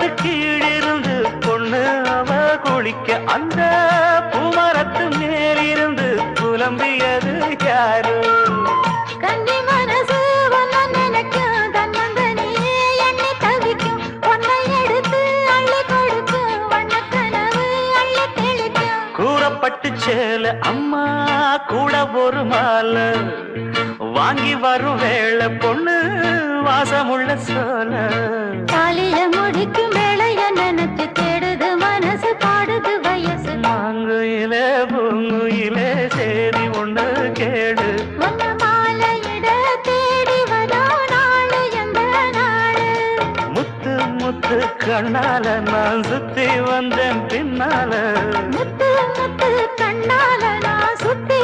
பூமரத்து கீழிருந்து பொண்ணு அவ குளிக்க அந்த பூமரத்து மேலிருந்து புலம்பியது யாரு? கன்னி மனசு ஒன்ன நினைக்கும் தன்னந்தனியே எண்ணி தவிக்கும் ஒன்னை எடுத்து அள்ளி கொடுக்கும் வண்ணக்கனவு அள்ளி தெளிக்கும். கூறப்பட்டு சேல அம்மா கூட ஒரு மாலை வாங்கி வரும் வேளை பொண்ணு வாசமுள்ள சோல. தாலிய முடிக்கும் வேளைய நினைச்சு தேடுது மனசு பாடுது வயசு. மாங்குயிலே பூங்குயிலே சேரி ஒண்ணு கேடு ஒன்ன மாலையிட தேடி வரோ நாளு எந்த நாளு? முத்து முத்து கண்ணால நான் சுத்தி வந்தேன் பின்னால. முத்து முத்து கண்ணால நான் சுத்தி